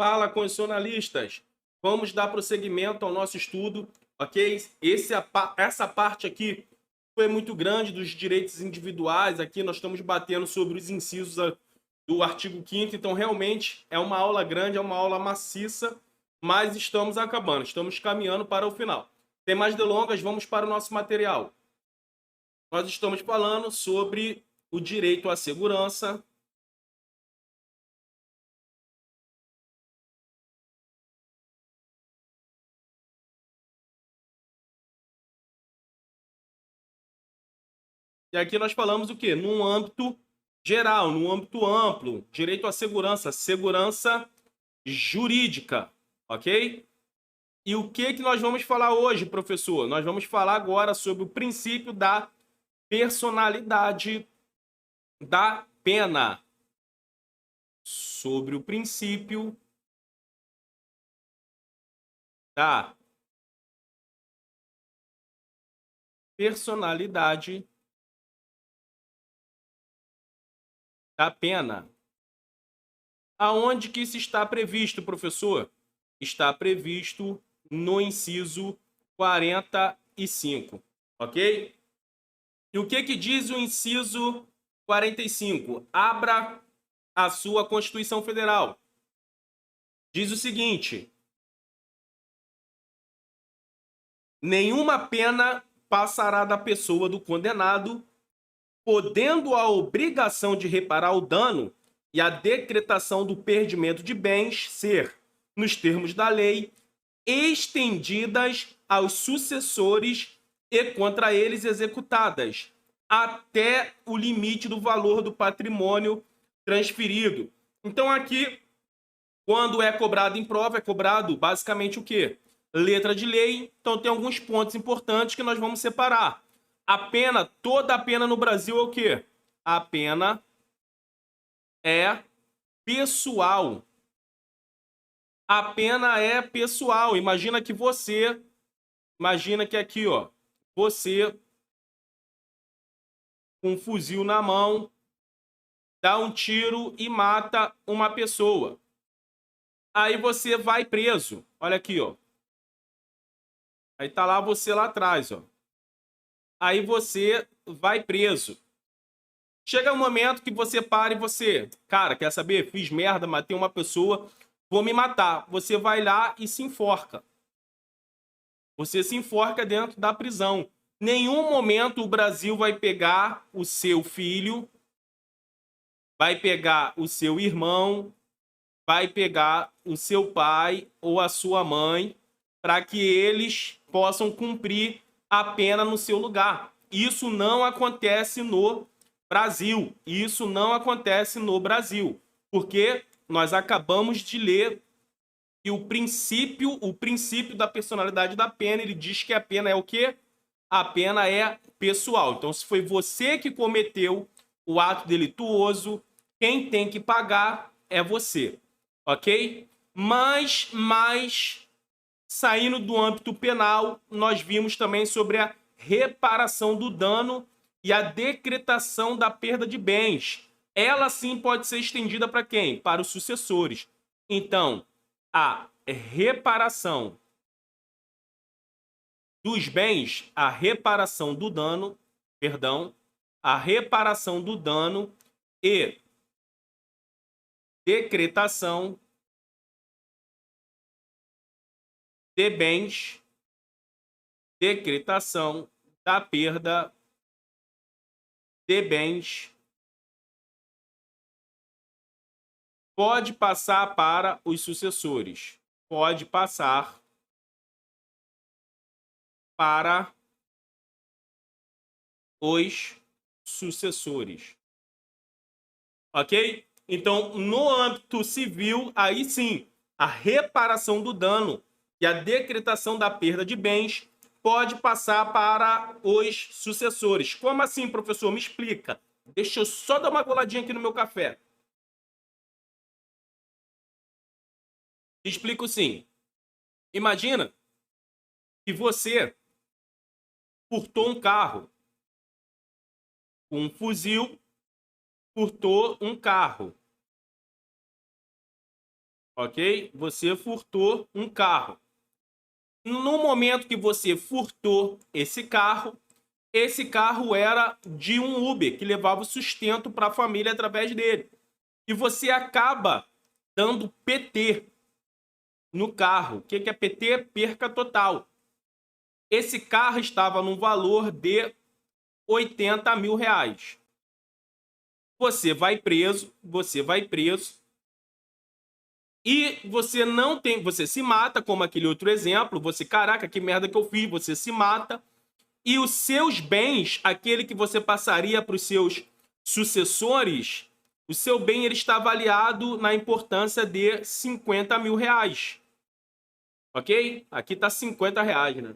Fala, constitucionalistas! Vamos dar prosseguimento ao nosso estudo, ok? Essa parte aqui foi muito grande dos direitos individuais. Aqui nós estamos batendo sobre os incisos do artigo 5º, então realmente é uma aula grande, é uma aula maciça, mas estamos acabando, estamos caminhando para o final. Sem mais delongas, vamos para o nosso material. Nós estamos falando sobre o direito à segurança. E aqui nós falamos o quê? Num âmbito geral, num âmbito amplo, direito à segurança, segurança jurídica, ok? E o que nós vamos falar hoje, professor? Nós vamos falar agora sobre o princípio da personalidade da pena. Sobre o princípio da personalidade da pena. Aonde que isso está previsto, professor? Está previsto no inciso 45, ok? E o que diz o inciso 45? Abra a sua Constituição Federal. Diz o seguinte: nenhuma pena passará da pessoa do condenado, podendo a obrigação de reparar o dano e a decretação do perdimento de bens ser, nos termos da lei, estendidas aos sucessores e contra eles executadas, até o limite do valor do patrimônio transferido. Então aqui, quando é cobrado em prova, é cobrado basicamente o quê? Letra de lei. Então tem alguns pontos importantes que nós vamos separar. A pena, toda a pena no Brasil é o quê? A pena é pessoal. A pena é pessoal. Imagina que aqui, ó, você com um fuzil na mão, dá um tiro e mata uma pessoa. Aí você vai preso. Olha aqui, ó. Aí tá lá você lá atrás, ó. Aí você vai preso. Chega um momento que você para e você, cara, quer saber? Fiz merda, matei uma pessoa, vou me matar. Você vai lá e se enforca. Você se enforca dentro da prisão. Nenhum momento o Brasil vai pegar o seu filho, vai pegar o seu irmão, vai pegar o seu pai ou a sua mãe para que eles possam cumprir a pena no seu lugar. Isso não acontece no Brasil. Isso não acontece no Brasil, porque nós acabamos de ler que o princípio da personalidade da pena, ele diz que a pena é o quê? A pena é pessoal. Então, se foi você que cometeu o ato delituoso, quem tem que pagar é você, ok? Mas saindo do âmbito penal, nós vimos também sobre a reparação do dano e a decretação da perda de bens. Ela sim pode ser estendida para quem? Para os sucessores. Então, a reparação dos bens, a reparação do dano, perdão, a reparação do dano e decretação de bens, decretação da perda de bens pode passar para os sucessores. Pode passar para os sucessores. Ok? Então, no âmbito civil, aí sim, a reparação do dano e a decretação da perda de bens pode passar para os sucessores. Como assim, professor? Me explica. Deixa eu só dar uma goladinha aqui no meu café. Explico sim. Imagina que você furtou um carro. Um fuzil furtou um carro. ok? Você furtou um carro. No momento que você furtou esse carro era de um Uber, que levava o sustento para a família através dele. E você acaba dando PT no carro. O que é PT? Perca total. Esse carro estava no valor de 80 mil reais. Você vai preso e você não tem, você se mata, como aquele outro exemplo, você, caraca, que merda que eu fiz, você se mata, e os seus bens, aquele que você passaria para os seus sucessores, o seu bem ele está avaliado na importância de 50 mil reais. Ok? Aqui está 50 reais, né?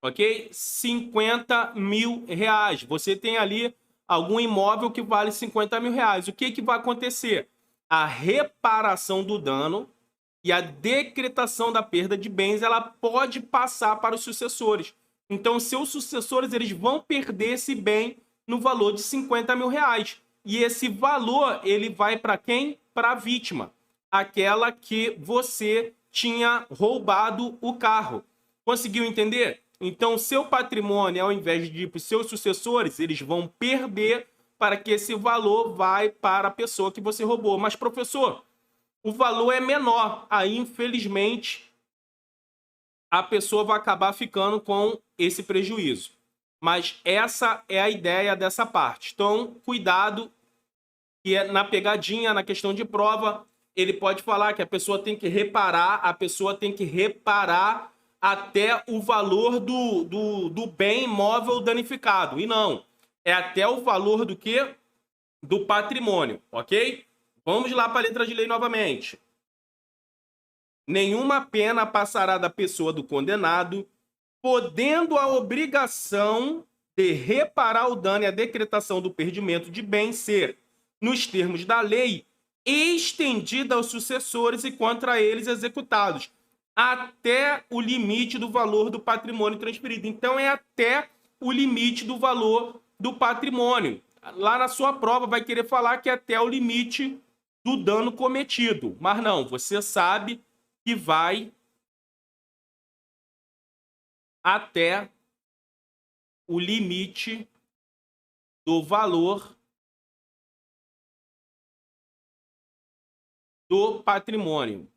Ok? 50 mil reais. Você tem ali algum imóvel que vale 50 mil reais. O que vai acontecer? A reparação do dano e a decretação da perda de bens, ela pode passar para os sucessores. Então, seus sucessores eles vão perder esse bem no valor de 50 mil reais. E esse valor ele vai para quem? Para a vítima, aquela que você tinha roubado o carro. Conseguiu entender? Então, seu patrimônio, ao invés de ir para os seus sucessores, eles vão perder para que esse valor vai para a pessoa que você roubou. Mas, professor, o valor é menor. Aí, infelizmente, a pessoa vai acabar ficando com esse prejuízo. Mas essa é a ideia dessa parte. Então, cuidado, que é na pegadinha, na questão de prova, ele pode falar que a pessoa tem que reparar, até o valor do bem imóvel danificado. E não, é até o valor do quê? Do patrimônio, ok? Vamos lá para a letra de lei novamente. Nenhuma pena passará da pessoa do condenado, podendo a obrigação de reparar o dano e a decretação do perdimento de bem ser, nos termos da lei, estendida aos sucessores e contra eles executados, até o limite do valor do patrimônio transferido. Então, é até o limite do valor do patrimônio. Lá na sua prova vai querer falar que é até o limite do dano cometido. Mas não, você sabe que vai até o limite do valor do patrimônio.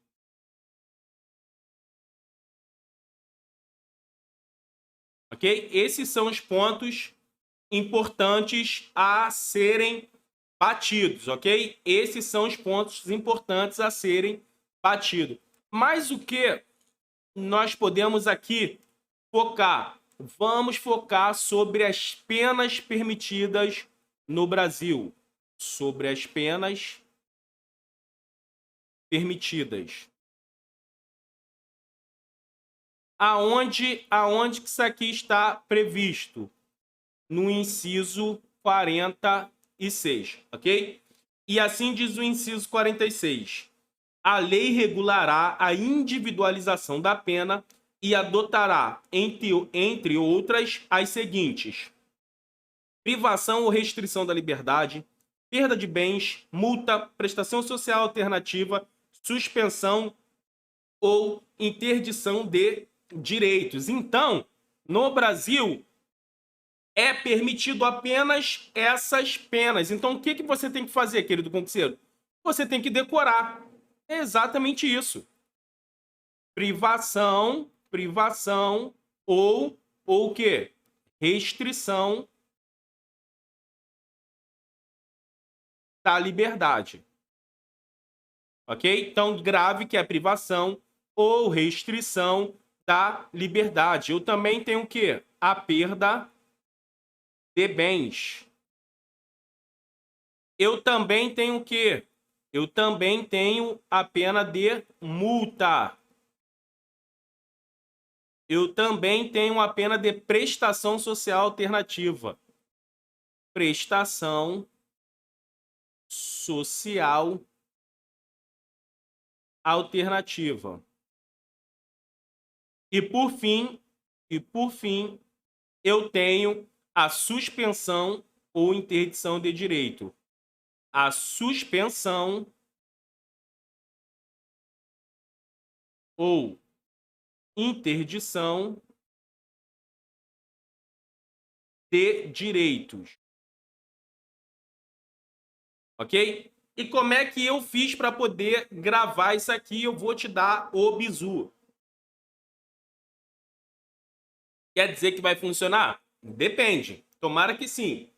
Ok? Esses são os pontos importantes a serem batidos, ok? Esses são os pontos importantes a serem batidos. Mas o que nós podemos aqui focar? Vamos focar sobre as penas permitidas no Brasil. Sobre as penas permitidas. Aonde que isso aqui está previsto? No inciso 46, ok? E assim diz o inciso 46. A lei regulará a individualização da pena e adotará, entre outras, as seguintes: privação ou restrição da liberdade, perda de bens, multa, prestação social alternativa, suspensão ou interdição de direitos. Então, no Brasil, é permitido apenas essas penas. Então, o que você tem que fazer, querido concurseiro? Você tem que decorar. É exatamente isso. Privação ou o quê? Restrição da liberdade. Ok? Então, grave que é privação ou restrição da liberdade. Eu também tenho o quê? A perda de bens. Eu também tenho o quê? Eu também tenho a pena de multa. Eu também tenho a pena de prestação social alternativa. Prestação social alternativa. E por fim, eu tenho a suspensão ou interdição de direito. a suspensão ou interdição de direitos. Ok? E como é que eu fiz para poder gravar isso aqui? Eu vou te dar o bizu. Quer dizer que vai funcionar? Depende. Tomara que sim.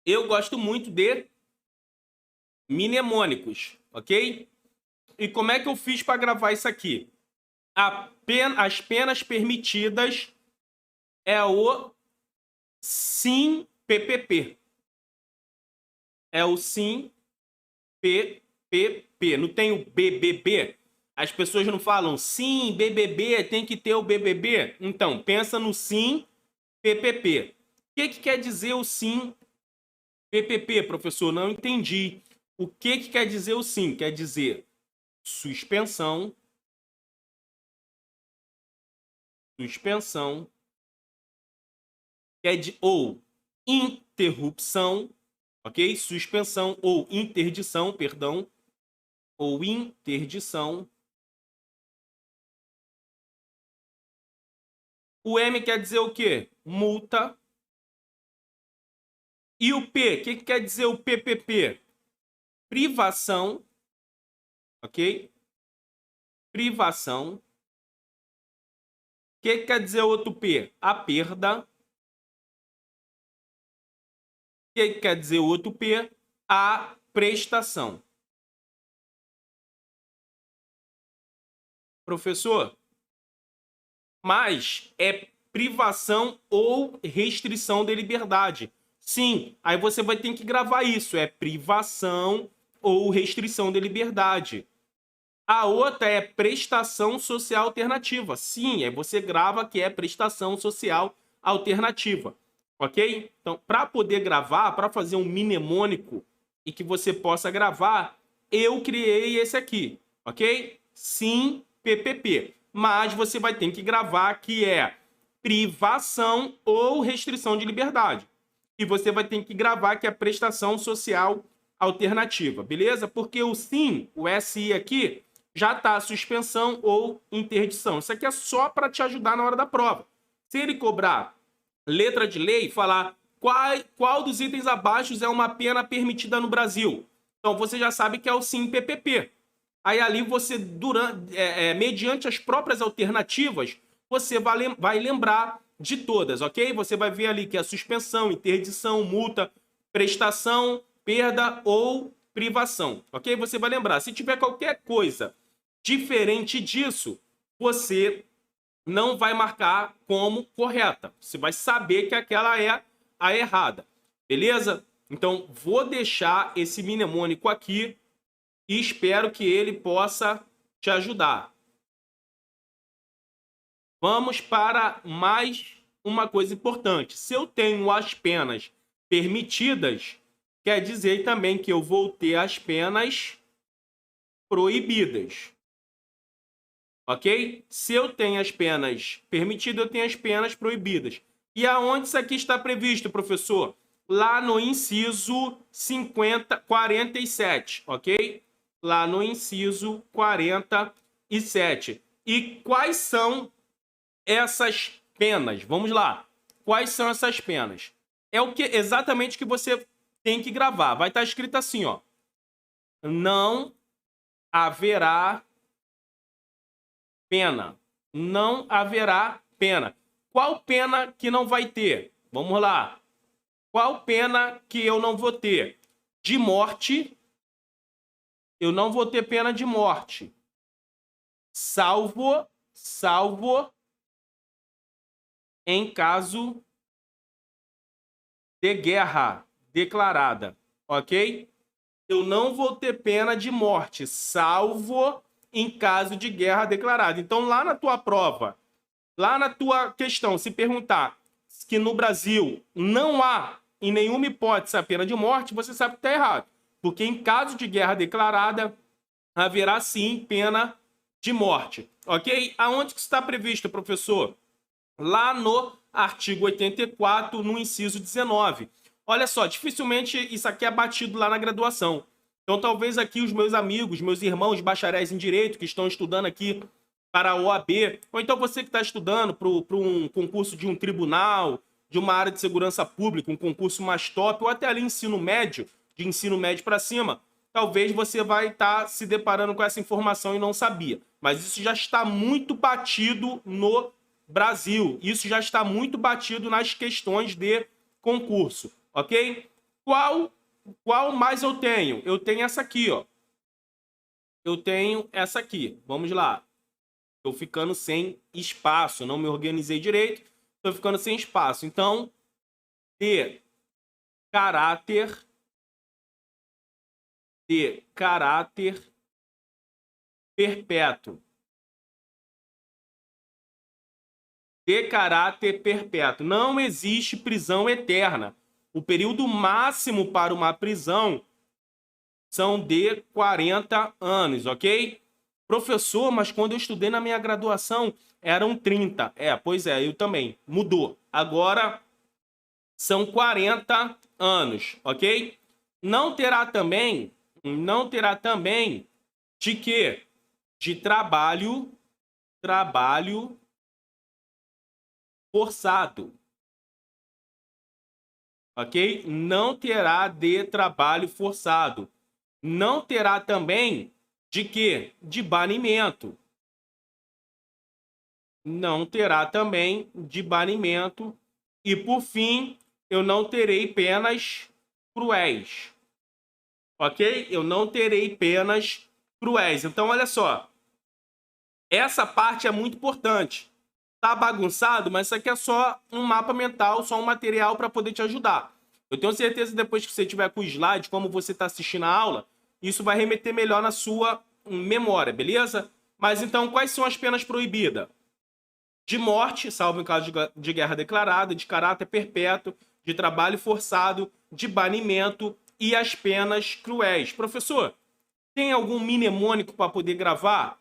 Eu gosto muito de mnemônicos, ok? E como é que eu fiz para gravar isso aqui? As penas permitidas é o sim PPP. É o sim PPP. Não tem o BBB? As pessoas não falam sim, BBB, tem que ter o BBB? Então, pensa no sim PPP. O que quer dizer o sim PPP, professor? Não entendi. O que quer dizer o sim? Quer dizer suspensão, ou interrupção, ok? Suspensão ou interdição, perdão, ou interdição. O M quer dizer o quê? Multa. E o P, o que quer dizer o PPP? Privação, ok? Privação. O que quer dizer outro P? A perda. O que quer dizer outro P? A prestação. Professor, mas é privação ou restrição de liberdade. Sim, aí você vai ter que gravar isso. É privação ou restrição de liberdade. A outra é prestação social alternativa. Sim, aí você grava que é prestação social alternativa. Ok? Então, para poder gravar, para fazer um mnemônico e que você possa gravar, eu criei esse aqui. Ok? Sim, PPP. Mas você vai ter que gravar que é privação ou restrição de liberdade. E você vai ter que gravar que é prestação social alternativa, beleza? Porque o sim, o SI aqui, já está suspensão ou interdição. Isso aqui é só para te ajudar na hora da prova. Se ele cobrar letra de lei, falar qual dos itens abaixo é uma pena permitida no Brasil. Então você já sabe que é o sim PPP. Aí ali você, mediante as próprias alternativas, você vai lembrar de todas, ok? Você vai ver ali que é suspensão, interdição, multa, prestação, perda ou privação, ok? Você vai lembrar. Se tiver qualquer coisa diferente disso, você não vai marcar como correta. Você vai saber que aquela é a errada, beleza? Então, vou deixar esse mnemônico aqui e espero que ele possa te ajudar. Vamos para mais uma coisa importante. Se eu tenho as penas permitidas, quer dizer também que eu vou ter as penas proibidas. Ok? Se eu tenho as penas permitidas, eu tenho as penas proibidas. E aonde isso aqui está previsto, professor? Lá no inciso 47, ok? Lá no inciso 47. E quais são essas penas? Vamos lá. Quais são essas penas? É o que exatamente que você tem que gravar. Vai estar escrito assim, ó. Não haverá pena. Não haverá pena. Qual pena que não vai ter? Vamos lá. Qual pena que eu não vou ter? De morte. Eu não vou ter pena de morte. Salvo em caso de guerra declarada, ok? Eu não vou ter pena de morte, salvo em caso de guerra declarada. Então, lá na tua prova, lá na tua questão, se perguntar que no Brasil não há, em nenhuma hipótese, a pena de morte, você sabe que está errado. Porque em caso de guerra declarada, haverá sim pena de morte. Ok? Aonde que está previsto, professor? Lá no artigo 84, no inciso 19. Olha só, dificilmente isso aqui é batido lá na graduação. Então, talvez aqui os meus amigos, meus irmãos bacharéis em Direito, que estão estudando aqui para a OAB, ou então você que está estudando para um concurso de um tribunal, de uma área de segurança pública, um concurso mais top, ou até ali ensino médio, de ensino médio para cima, talvez você vai estar se deparando com essa informação e não sabia. Mas isso já está muito batido no Brasil. Isso já está muito batido nas questões de concurso, ok? Qual mais eu tenho? Eu tenho essa aqui, ó. Eu tenho essa aqui. Vamos lá. Estou ficando sem espaço. Não me organizei direito. Estou ficando sem espaço. Então, de caráter perpétuo. De caráter perpétuo. Não existe prisão eterna. O período máximo para uma prisão são de 40 anos, ok? Professor, mas quando eu estudei na minha graduação eram 30. Pois é, eu também. Mudou. Agora são 40 anos, ok? Não terá também de quê? De trabalho forçado. Ok? Não terá de trabalho forçado. Não terá também de quê? De banimento. Não terá também de banimento. E, por fim, eu não terei penas cruéis. Ok? Eu não terei penas cruéis. Então, olha só. Essa parte é muito importante. Tá bagunçado, mas isso aqui é só um mapa mental, só um material para poder te ajudar. Eu tenho certeza que depois que você tiver com o slide, como você está assistindo a aula, isso vai remeter melhor na sua memória, beleza? Mas então, quais são as penas proibidas? De morte, salvo em caso de guerra declarada, de caráter perpétuo, de trabalho forçado, de banimento e as penas cruéis. Professor, tem algum mnemônico para poder gravar?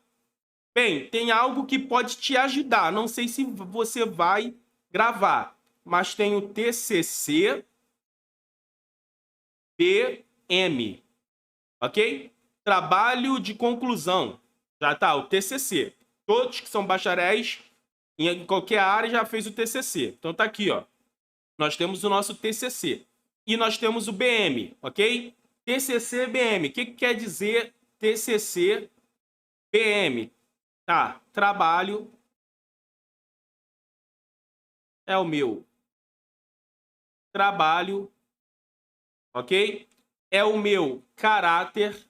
Bem, tem algo que pode te ajudar. Não sei se você vai gravar, mas tem o TCC BM, ok? Trabalho de conclusão. Já tá, o TCC. Todos que são bacharéis em qualquer área já fez o TCC. Então tá aqui, ó. Nós temos o nosso TCC. E nós temos o BM, ok? TCC BM. O que quer dizer TCC BM? Tá, trabalho é o meu trabalho, ok? É o meu caráter.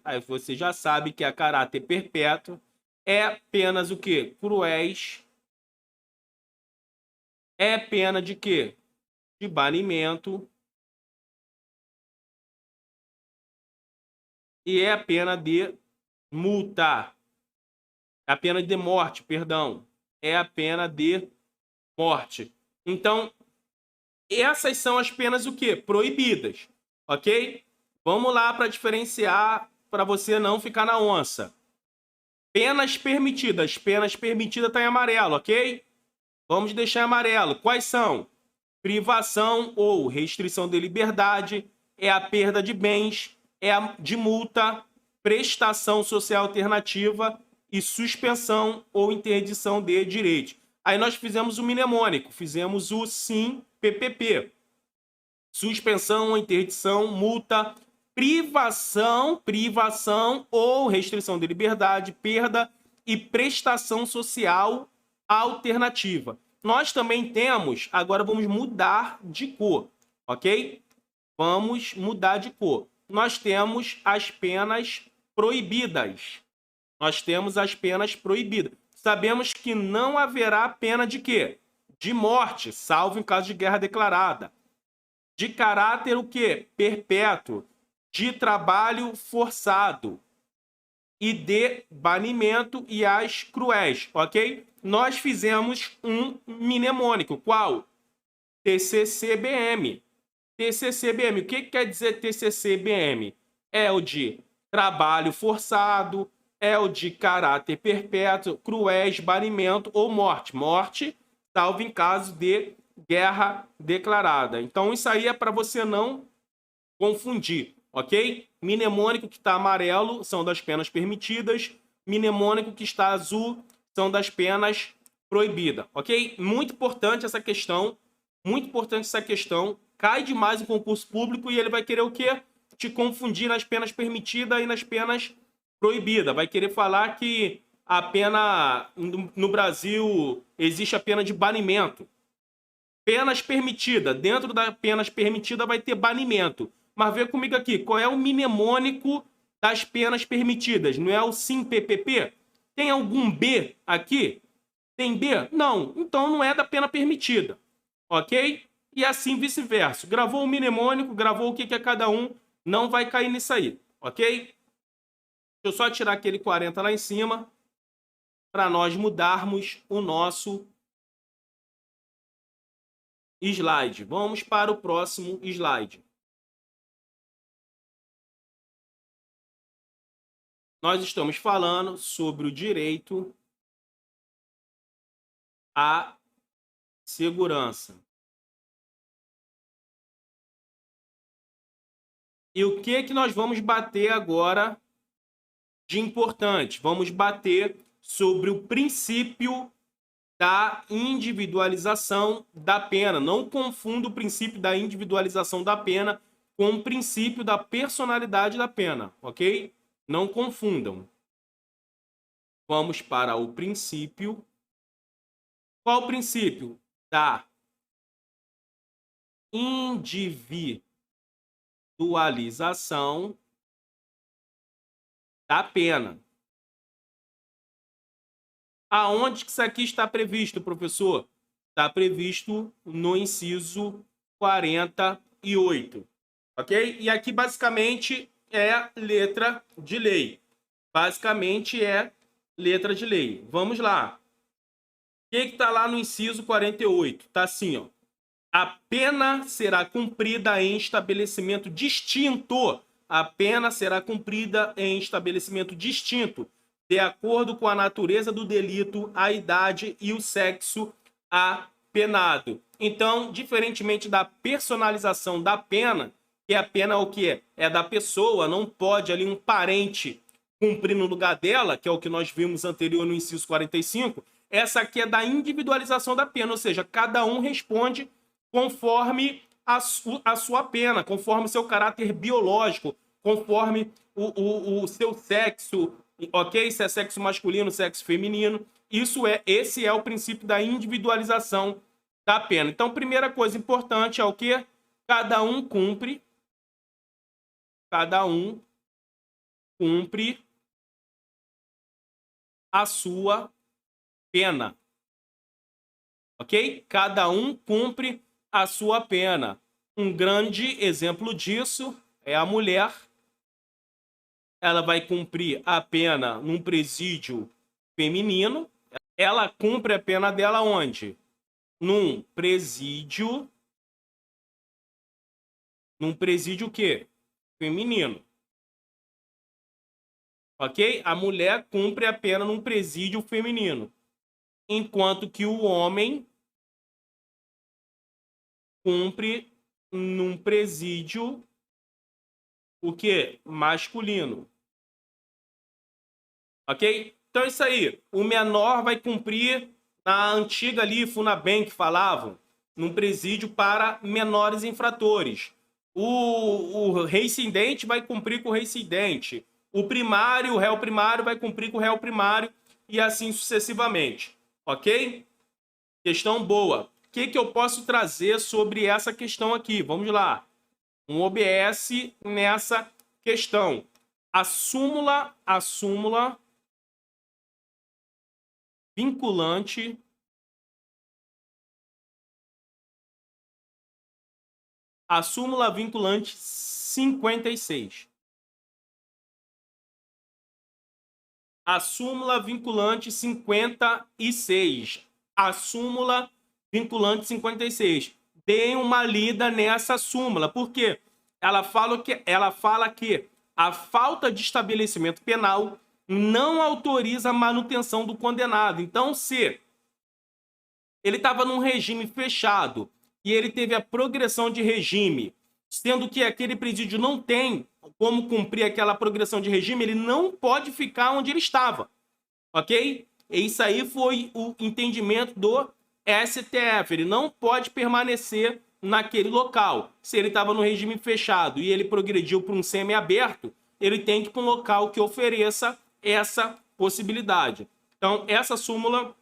Aí você já sabe que é caráter perpétuo. É apenas o quê? Cruéis. É pena de quê? De banimento. E é a pena de multa. É a pena de morte, perdão. É a pena de morte. Então, essas são as penas o quê? Proibidas, ok? Vamos lá para diferenciar, para você não ficar na onça. Penas permitidas. Penas permitidas está em amarelo, ok? Vamos deixar em amarelo. Quais são? Privação ou restrição de liberdade, é a perda de bens, é a de multa, prestação social alternativa e suspensão ou interdição de direito. Aí nós fizemos o mnemônico, fizemos o SIM PPP. Suspensão, interdição, multa, privação ou restrição de liberdade, perda e prestação social alternativa. Nós também temos, agora vamos mudar de cor, ok? Vamos mudar de cor. Nós temos as penas proibidas. Nós temos as penas proibidas. Sabemos que não haverá pena de quê? De morte, salvo em caso de guerra declarada. De caráter o quê? Perpétuo. De trabalho forçado. E de banimento e as cruéis, ok? Nós fizemos um mnemônico. Qual? TCC-BM. TCC-BM. O que quer dizer TCC-BM? É o de trabalho forçado, é o de caráter perpétuo, cruéis, banimento ou morte. Morte salvo em caso de guerra declarada. Então, isso aí é para você não confundir, ok? Mnemônico que está amarelo são das penas permitidas, mnemônico que está azul são das penas proibidas, ok? Muito importante essa questão, muito importante essa questão. Cai demais em concurso público e ele vai querer o quê? Te confundir nas penas permitidas e nas penas proibidas. Vai querer falar que a pena no Brasil existe a pena de banimento. Penas permitidas. Dentro da penas permitida vai ter banimento. Mas vê comigo aqui, qual é o mnemônico das penas permitidas? Não é o SIM-PPP? Tem algum B aqui? Tem B? Não. Então não é da pena permitida. Ok? E assim vice-versa. Gravou o mnemônico, gravou o que é cada um, não vai cair nisso aí. Ok? Deixa eu só tirar aquele 40 lá em cima para nós mudarmos o nosso slide. Vamos para o próximo slide. Nós estamos falando sobre o direito à segurança. E o que nós vamos bater agora de importante? Vamos bater sobre o princípio da individualização da pena. Não confunda o princípio da individualização da pena com o princípio da personalidade da pena, ok? Não confundam. Vamos para o princípio. Qual o princípio? Da individualização da pena. Aonde que isso aqui está previsto, professor? Está previsto no inciso 48, ok? E aqui, basicamente, é letra de lei. Basicamente, é letra de lei. Vamos lá. O que está lá no inciso 48? Está assim, ó. A pena será cumprida em estabelecimento distinto. A pena será cumprida em estabelecimento distinto, de acordo com a natureza do delito, a idade e o sexo apenado. Então, diferentemente da personalização da pena, que a pena é o que é? É da pessoa, não pode ali um parente cumprir no lugar dela, que é o que nós vimos anterior no inciso 45, essa aqui é da individualização da pena, ou seja, cada um responde conforme a sua pena, conforme o seu caráter biológico, conforme o seu sexo, ok? Se é sexo masculino, sexo feminino. Esse é o princípio da individualização da pena. Então, primeira coisa importante é o quê? Cada um cumpre a sua pena. Ok? Cada um cumpre a sua pena. Um grande exemplo disso é a mulher. Ela vai cumprir a pena num presídio feminino. Ela cumpre a pena dela onde? Num presídio o quê? Feminino. Ok? A mulher cumpre a pena num presídio feminino. Enquanto que o homem cumpre num presídio o quê? Masculino. Ok? Então é isso aí. O menor vai cumprir na antiga ali, Funabem, que falavam, num presídio para menores infratores. O reincidente vai cumprir com o reincidente. O primário, o réu primário, vai cumprir com o réu primário e assim sucessivamente. Ok? Questão boa. O que eu posso trazer sobre essa questão aqui? Vamos lá. Um OBS nessa questão. A súmula vinculante a súmula vinculante 56. A súmula vinculante 56. A súmula vinculante 56. Deem uma lida nessa súmula. Por quê? Ela fala que a falta de estabelecimento penal não autoriza a manutenção do condenado. Então, se ele estava num regime fechado e ele teve a progressão de regime, sendo que aquele presídio não tem como cumprir aquela progressão de regime, ele não pode ficar onde ele estava, ok? E isso aí foi o entendimento do STF, ele não pode permanecer naquele local. Se ele estava no regime fechado e ele progrediu para um semi-aberto, ele tem que ir para um local que ofereça essa possibilidade. Então, essa súmula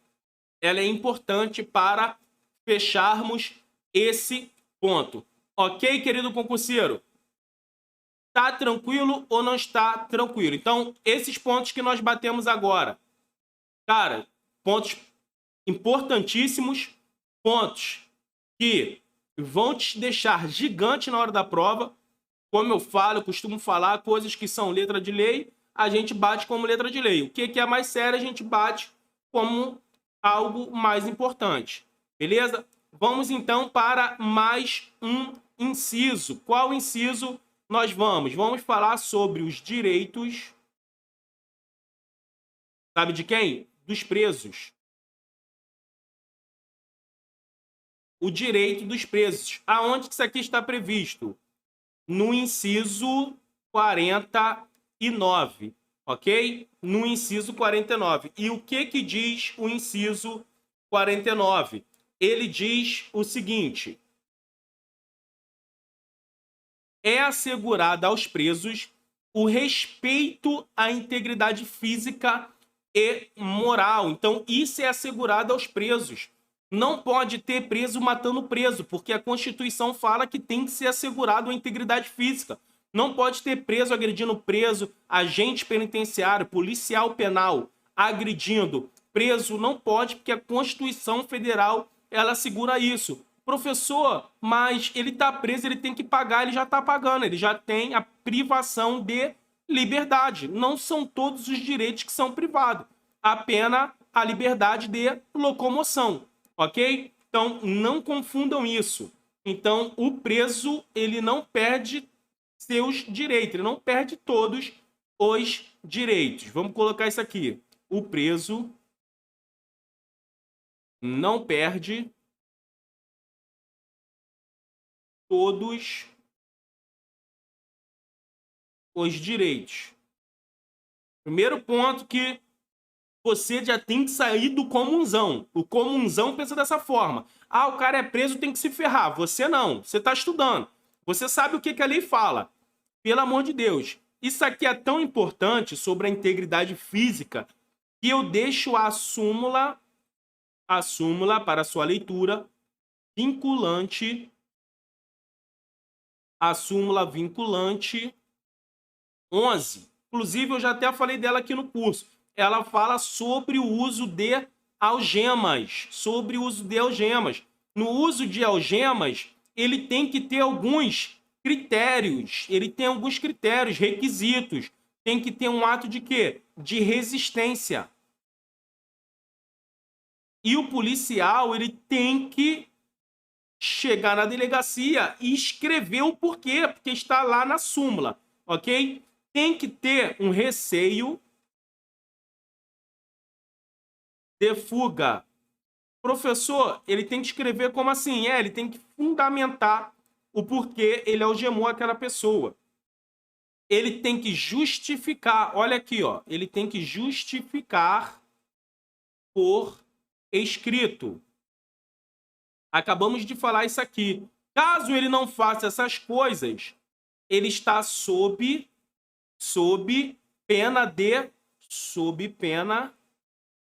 ela é importante para fecharmos esse ponto. Ok, querido concurseiro? Está tranquilo ou não está tranquilo? Então, esses pontos que nós batemos agora, cara, pontos importantíssimos, pontos que vão te deixar gigante na hora da prova. Como eu falo, eu costumo falar, coisas que são letra de lei, a gente bate como letra de lei. O que é mais sério, a gente bate como algo mais importante. Beleza? Vamos então para mais um inciso. Qual inciso nós vamos? Vamos falar sobre os direitos. Sabe de quem? Dos presos. O direito dos presos. Aonde que isso aqui está previsto? No inciso 49, ok? No inciso 49. E o que diz o inciso 49? Ele diz o seguinte: é assegurado aos presos o respeito à integridade física e moral. Então, isso é assegurado aos presos. Não pode ter preso matando preso, porque a Constituição fala que tem que ser assegurado a integridade física. Não pode ter preso agredindo preso, agente penitenciário, policial penal agredindo preso, não pode, porque a Constituição Federal ela assegura isso. Professor, mas ele está preso, ele tem que pagar, ele já está pagando, ele já tem a privação de liberdade. Não são todos os direitos que são privados, apenas a liberdade de locomoção, ok? Então, não confundam isso. Então, o preso, ele não perde seus direitos, ele não perde todos os direitos. Vamos colocar isso aqui. O preso não perde todos os direitos. Primeiro ponto que você já tem que sair do comunzão. O comunzão pensa dessa forma. Ah, o cara é preso, tem que se ferrar. Você não. Você está estudando. Você sabe o que a lei fala. Pelo amor de Deus. Isso aqui é tão importante sobre a integridade física que eu deixo a súmula para a sua leitura vinculante. A súmula vinculante 11. Inclusive, eu já até falei dela aqui no curso. Ela fala sobre o uso de algemas. Sobre o uso de algemas. No uso de algemas, ele tem que ter alguns critérios. Ele tem alguns critérios, requisitos. Tem que ter um ato de quê? De resistência. E o policial, ele tem que chegar na delegacia e escrever o porquê, porque está lá na súmula, ok? Tem que ter um receio de fuga. Professor, ele tem que escrever como assim? Ele tem que fundamentar o porquê ele algemou aquela pessoa. Ele tem que justificar, olha aqui, ó, ele tem que justificar por escrito. Acabamos de falar isso aqui. Caso ele não faça essas coisas, ele está sob pena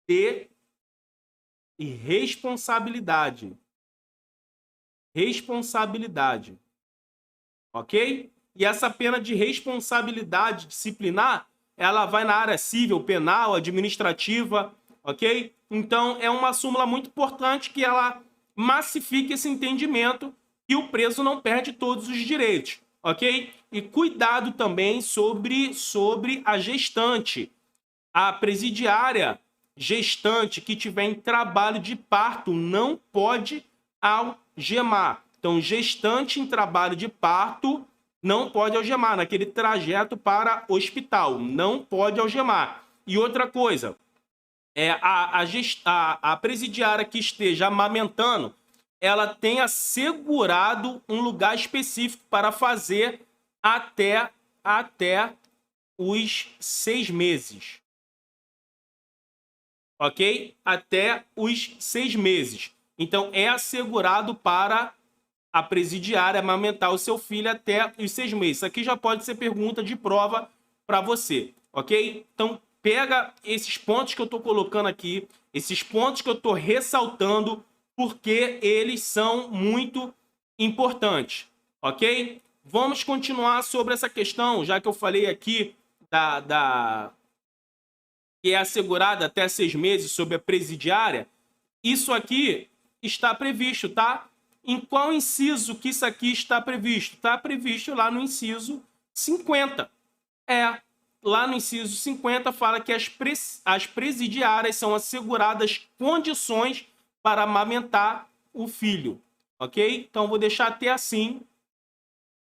de irresponsabilidade. Responsabilidade. Ok? E essa pena de responsabilidade disciplinar, ela vai na área civil, penal, administrativa, ok? Então, é uma súmula muito importante que ela massifique esse entendimento que o preso não perde todos os direitos, ok? E cuidado também sobre a gestante. A presidiária gestante que tiver em trabalho de parto não pode algemar. Então, gestante em trabalho de parto não pode algemar. Naquele trajeto para hospital, não pode algemar. E outra coisa, a presidiária que esteja amamentando, ela tenha assegurado um lugar específico para fazer até os 6 meses. Ok? Até os 6 meses. Então, é assegurado para a presidiária amamentar o seu filho até os 6 meses. Isso aqui já pode ser pergunta de prova para você, ok? Então, pega esses pontos que eu estou colocando aqui, esses pontos que eu estou ressaltando, porque eles são muito importantes, ok? Vamos continuar sobre essa questão, já que eu falei aqui que é assegurada até 6 meses sobre a presidiária. Isso aqui está previsto, tá? Em qual inciso que isso aqui está previsto? Está previsto lá no inciso 50. Lá no inciso 50 fala que as presidiárias são asseguradas condições para amamentar o filho, ok? Então, vou deixar até assim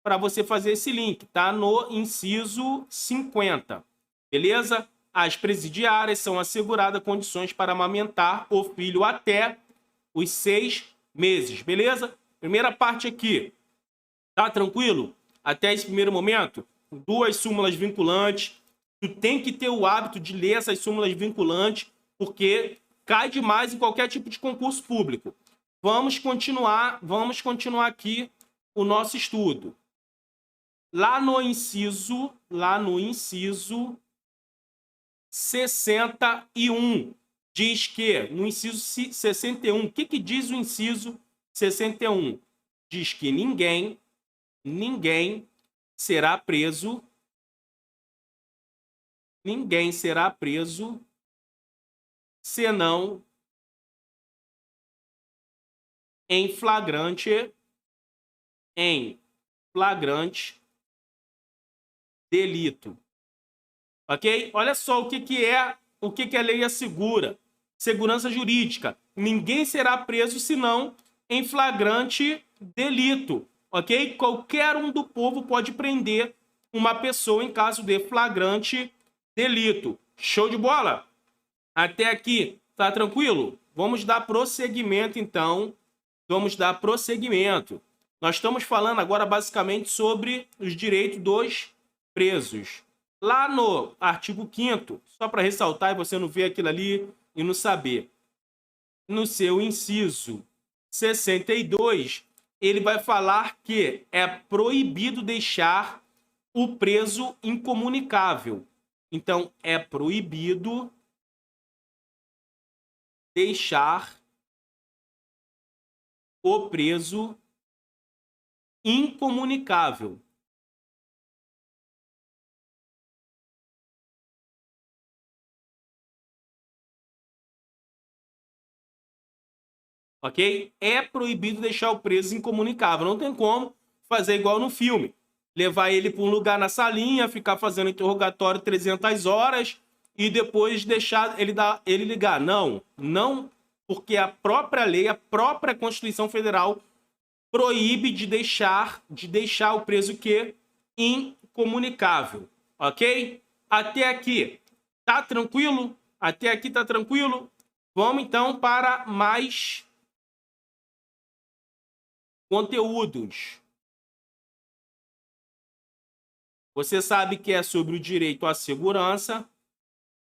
para você fazer esse link, tá? No inciso 50, beleza? As presidiárias são asseguradas condições para amamentar o filho até os 6 meses, beleza? Primeira parte aqui, tá tranquilo? Até esse primeiro momento, 2 súmulas vinculantes. Tu tem que ter o hábito de ler essas súmulas vinculantes, porque cai demais em qualquer tipo de concurso público. Vamos continuar aqui o nosso estudo. Lá no inciso 61, diz que, no inciso 61, o que diz o inciso 61? Diz que ninguém será preso, senão em flagrante delito. Ok? Olha só o que a lei assegura. Segurança jurídica. Ninguém será preso senão em flagrante delito. Ok? Qualquer um do povo pode prender uma pessoa em caso de flagrante delito. Show de bola? Até aqui, tá tranquilo? Vamos dar prosseguimento, então. Vamos dar prosseguimento. Nós estamos falando agora basicamente sobre os direitos dos presos. Lá no artigo 5º, só para ressaltar e você não ver aquilo ali e não saber, no seu inciso 62, ele vai falar que é proibido deixar o preso incomunicável. Então, é proibido deixar o preso incomunicável. Ok? É proibido deixar o preso incomunicável. Não tem como fazer igual no filme. Levar ele para um lugar na salinha, ficar fazendo interrogatório 300 horas e depois deixar ele ligar. Não, porque a própria lei, a própria Constituição Federal proíbe de deixar o preso incomunicável. Ok? Até aqui tá tranquilo? Até aqui tá tranquilo? Vamos então para mais conteúdos. Você sabe que é sobre o direito à segurança.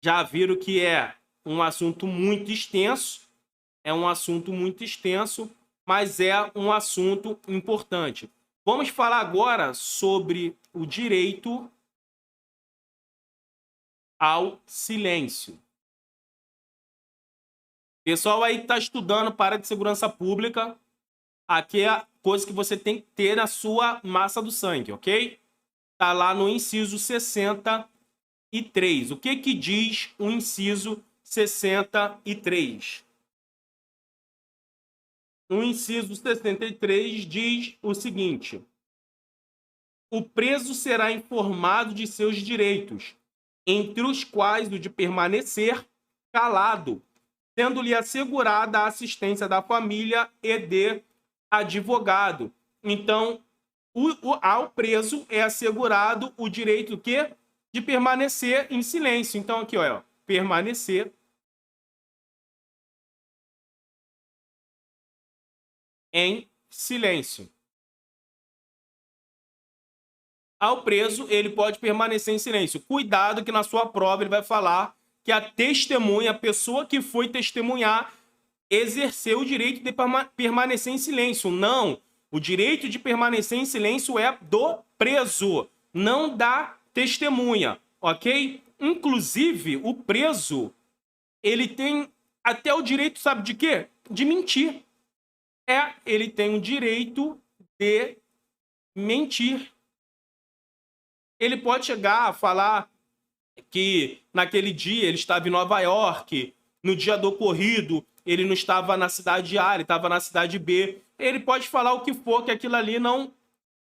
Já viram que é um assunto muito extenso. Mas é um assunto importante. Vamos falar agora sobre o direito ao silêncio. Pessoal aí que está estudando para a área de segurança pública, aqui é a coisa que você tem que ter na sua massa do sangue, ok? Está lá no inciso 63. O que diz o inciso 63? No inciso 63 diz o seguinte: o preso será informado de seus direitos, entre os quais o de permanecer calado, sendo-lhe assegurada a assistência da família e de advogado. Então, ao preso é assegurado o direito de permanecer em silêncio. Então, aqui, ó, permanecer em silêncio. Ao preso, ele pode permanecer em silêncio. Cuidado que na sua prova ele vai falar que a testemunha, a pessoa que foi testemunhar, exerceu o direito de permanecer em silêncio. Não, o direito de permanecer em silêncio é do preso, não da testemunha, ok? Inclusive, o preso, ele tem até o direito, sabe de quê? De mentir. Ele tem o direito de mentir. Ele pode chegar a falar que naquele dia ele estava em Nova York, no dia do ocorrido ele não estava na cidade A, ele estava na cidade B. Ele pode falar o que for, que aquilo ali não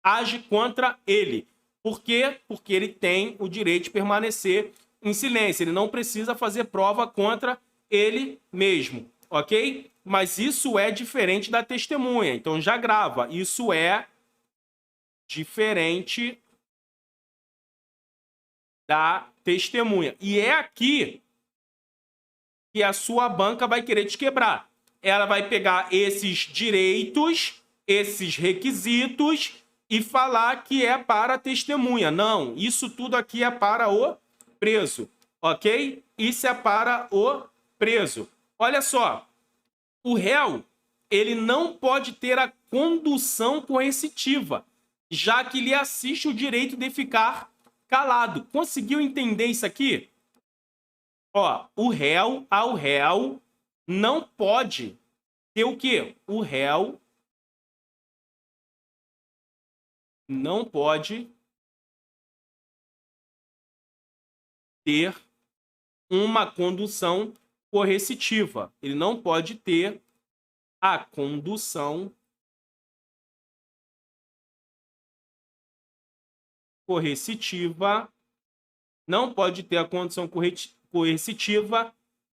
age contra ele. Por quê? Porque ele tem o direito de permanecer em silêncio. Ele não precisa fazer prova contra ele mesmo, ok? Mas isso é diferente da testemunha. Então já grava. Isso é diferente da testemunha. E é aqui que a sua banca vai querer te quebrar. Ela vai pegar esses direitos, esses requisitos e falar que é para a testemunha. Não, isso tudo aqui é para o preso, ok? Isso é para o preso. Olha só, o réu, ele não pode ter a condução coercitiva, já que lhe assiste o direito de ficar calado. Conseguiu entender isso aqui? Ó, ao réu não pode ter o quê? O réu não pode ter uma condução coercitiva. Ele não pode ter a condução coercitiva. Não pode ter a condução coercitiva,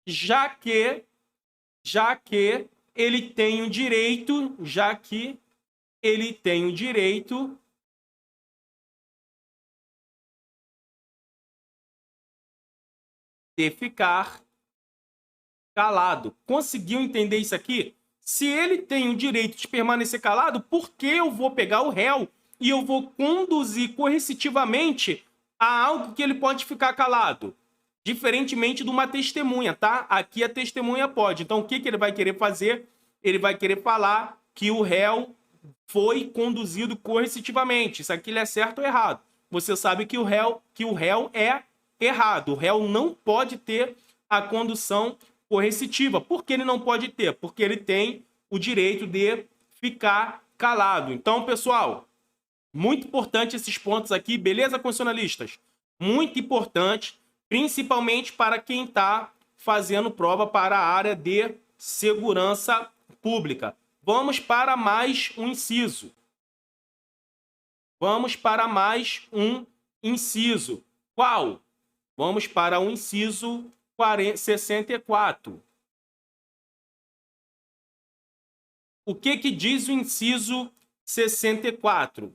já que ele tem o direito, de ficar calado. Conseguiu entender isso aqui? Se ele tem o direito de permanecer calado, por que eu vou pegar o réu e eu vou conduzir coercitivamente a algo que ele pode ficar calado? Diferentemente de uma testemunha, tá? Aqui a testemunha pode. Então, o que ele vai querer fazer? Ele vai querer falar que o réu foi conduzido coercitivamente. Isso aqui é certo ou errado? Você sabe que o réu é errado. O réu não pode ter a condução coercitiva. Por que ele não pode ter? Porque ele tem o direito de ficar calado. Então, pessoal, muito importante esses pontos aqui, beleza, constitucionalistas? Muito importante, principalmente para quem está fazendo prova para a área de segurança pública. Vamos para mais um inciso. Vamos para mais um inciso. Qual? Vamos para o inciso 64. O que diz o inciso 64?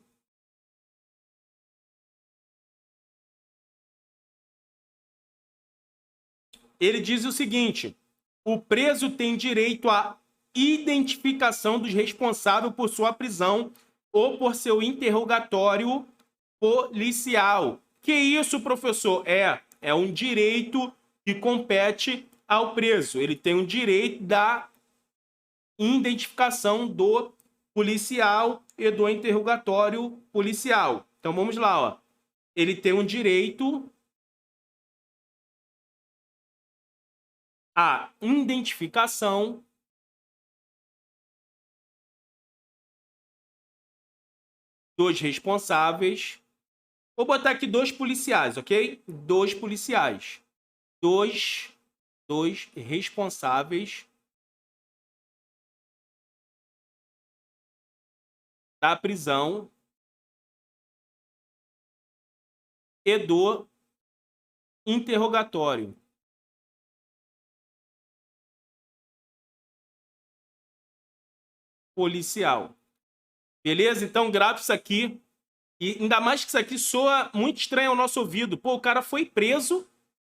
Ele diz o seguinte: o preso tem direito à identificação dos responsáveis por sua prisão ou por seu interrogatório policial. Que isso, professor? É um direito que compete ao preso. Ele tem o direito da identificação do policial e do interrogatório policial. Então vamos lá, ó. Ele tem um direito à identificação dos responsáveis. Vou botar aqui 2 policiais, ok? 2 policiais. Dois responsáveis da prisão e do interrogatório policial. Beleza? Então, grave isso aqui. E ainda mais que isso aqui soa muito estranho ao nosso ouvido. Pô, o cara foi preso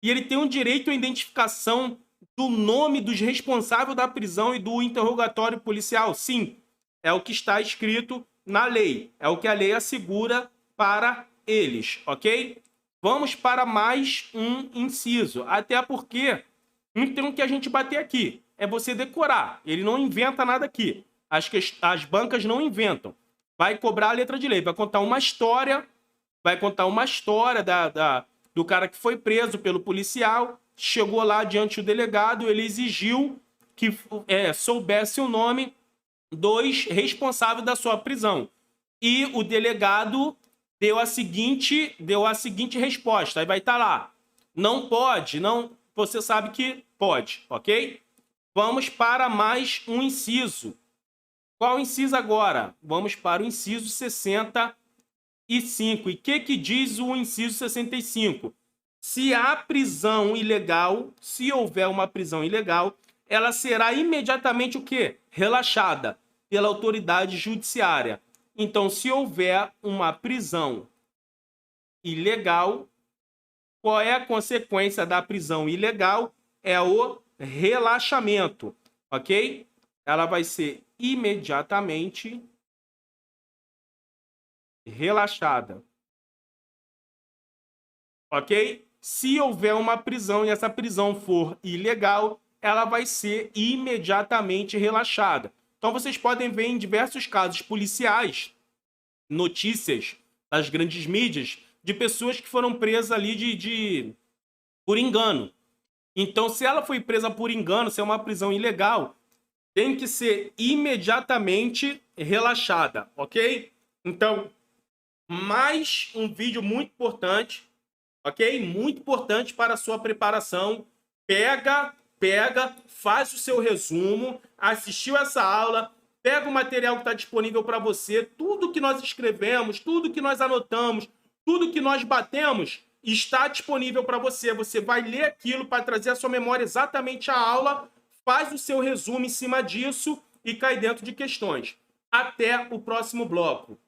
e ele tem um direito à identificação do nome dos responsáveis da prisão e do interrogatório policial. Sim, É o que está escrito na lei. É o que a lei assegura para eles, ok? Vamos para mais um inciso. Até porque não tem o que a gente bater aqui. É você decorar. Ele não inventa nada aqui. As bancas não inventam. Vai cobrar a letra de lei. Vai contar uma história. Vai contar uma história do cara que foi preso pelo policial. Chegou lá diante do delegado. Ele exigiu que soubesse o nome dos responsáveis da sua prisão. E o delegado deu a seguinte resposta. Aí vai estar lá. Não pode, não. Você sabe que pode, ok? Vamos para mais um inciso. Qual inciso agora? Vamos para o inciso 65. E o que diz o inciso 65? Se há prisão ilegal, se houver uma prisão ilegal, ela será imediatamente o quê? Relaxada pela autoridade judiciária. Então, se houver uma prisão ilegal, qual é a consequência da prisão ilegal? É o relaxamento, ok? Ela vai ser imediatamente relaxada, ok? Se houver uma prisão e essa prisão for ilegal, ela vai ser imediatamente relaxada. Então, vocês podem ver em diversos casos policiais, notícias das grandes mídias, de pessoas que foram presas ali por engano. Então, se ela foi presa por engano, se é uma prisão ilegal, tem que ser imediatamente relaxada, ok? Então, mais um vídeo muito importante, ok? Muito importante para a sua preparação. Pega, faz o seu resumo, assistiu essa aula, pega o material que está disponível para você, tudo que nós escrevemos, tudo que nós anotamos, tudo que nós batemos está disponível para você. Você vai ler aquilo para trazer à sua memória exatamente a aula, faz o seu resumo em cima disso e cai dentro de questões. Até o próximo bloco.